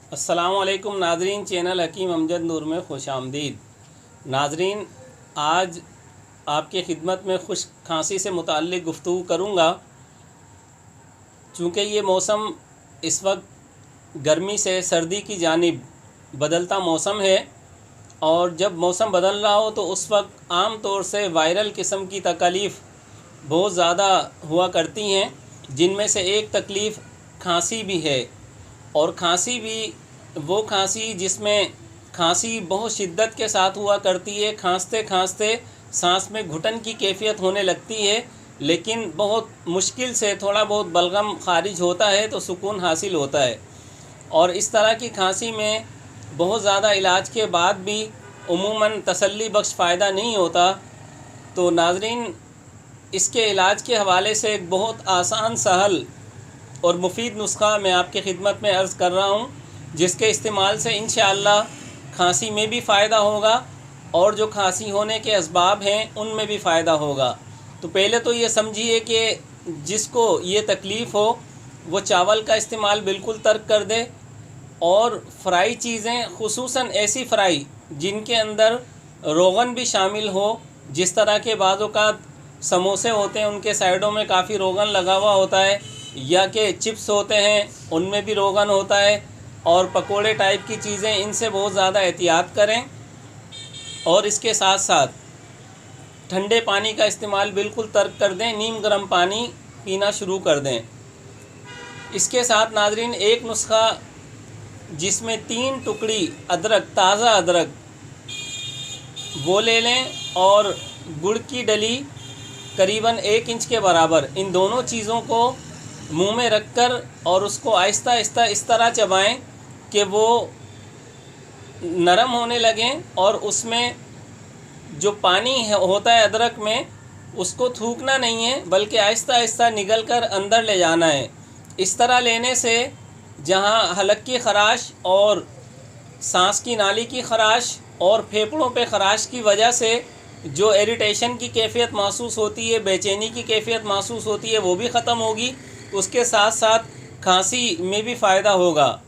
अस्सलाम वालेकुम नाजरीन, चैनल हकीम अमजद नूर में खुश आमदीद। नाजरीन, आज आपके खिदमत में खुश खांसी से मुताल्लिक़ गुफ्तगू करूँगा। चूँकि ये मौसम इस वक्त गर्मी से सर्दी की जानिब बदलता मौसम है, और जब मौसम बदल रहा हो तो उस वक्त आम तौर से वायरल किस्म की तकलीफ़ बहुत ज़्यादा हुआ करती हैं, जिनमें से एक तकलीफ़ खांसी भी है। और खांसी भी वो खांसी जिसमें खांसी बहुत शिद्दत के साथ हुआ करती है, खांसते खांसते सांस में घुटन की कैफियत होने लगती है, लेकिन बहुत मुश्किल से थोड़ा बहुत बलगम खारिज होता है तो सुकून हासिल होता है। और इस तरह की खांसी में बहुत ज़्यादा इलाज के बाद भी उमूमन तसल्ली बख्श फ़ायदा नहीं होता। तो नाज़रीन, इसके इलाज के हवाले से एक बहुत आसान, सहल और मुफीद नुस्खा मैं आपकी खिदमत में अर्ज़ कर रहा हूँ, जिसके इस्तेमाल से इंशाअल्लाह खांसी में भी फ़ायदा होगा और जो खांसी होने के असबाब हैं उनमें भी फ़ायदा होगा। तो पहले तो ये समझिए कि जिसको ये तकलीफ़ हो वो चावल का इस्तेमाल बिल्कुल तर्क कर दे, और फ्राई चीज़ें, खुसूसन ऐसी फ्राई जिनके अंदर रोगन भी शामिल हो, जिस तरह के बाज़ औक़ात समोसे होते हैं उनके साइडों में काफ़ी रोगन लगा हुआ होता है, या कि चिप्स होते हैं उनमें भी रोगन होता है, और पकोड़े टाइप की चीज़ें, इनसे बहुत ज़्यादा एहतियात करें। और इसके साथ साथ ठंडे पानी का इस्तेमाल बिल्कुल तर्क कर दें, नीम गर्म पानी पीना शुरू कर दें। इसके साथ नाज़रीन, एक नुस्खा जिसमें 3 टुकड़ी अदरक, ताज़ा अदरक वो ले लें, और गुड़ की डली करीबन 1 इंच के बराबर, इन दोनों चीज़ों को मुंह में रखकर और उसको आहिस्ता आहिस्ता इस तरह चबाएं कि वो नरम होने लगें, और उसमें जो पानी होता है अदरक में, उसको थूकना नहीं है बल्कि आहिस्ता आहिस्ता निगल कर अंदर ले जाना है। इस तरह लेने से जहाँ हलक की ख़राश और सांस की नाली की ख़राश और फेफड़ों पे ख़राश की वजह से जो इरिटेशन की कैफियत महसूस होती है, बेचैनी की कैफियत महसूस होती है, वो भी ख़त्म होगी। उसके साथ साथ खांसी में भी फ़ायदा होगा।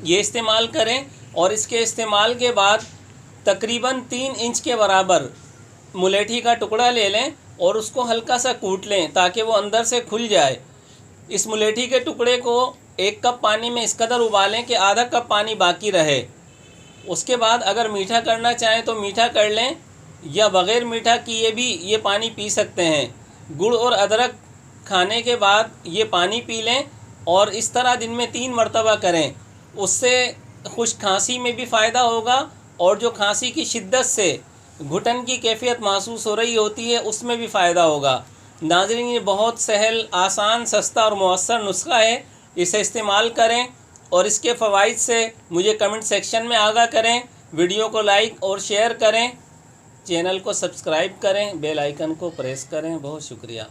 ये इस्तेमाल करें, और इसके इस्तेमाल के बाद तकरीबन 3 इंच के बराबर मुलेठी का टुकड़ा ले लें और उसको हल्का सा कूट लें ताकि वो अंदर से खुल जाए। इस मुलेठी के टुकड़े को 1 कप पानी में इस कदर उबालें कि आधा कप पानी बाकी रहे। उसके बाद अगर मीठा करना चाहें तो मीठा कर लें, या बग़ैर मीठा किए भी ये पानी पी सकते हैं। गुड़ और अदरक खाने के बाद ये पानी पी लें, और इस तरह दिन में 3 मरतबा करें। उससे खुश खांसी में भी फ़ायदा होगा, और जो खांसी की शिद्दत से घुटन की कैफियत महसूस हो रही होती है उसमें भी फ़ायदा होगा। नाज़रीन, ये बहुत सहल, आसान, सस्ता और मौसर नुस्खा है। इसे इस्तेमाल करें और इसके फ़वाइद से मुझे कमेंट सेक्शन में आगाह करें। वीडियो को लाइक और शेयर करें, चैनल को सब्सक्राइब करें, बेल आइकन को प्रेस करें। बहुत शुक्रिया।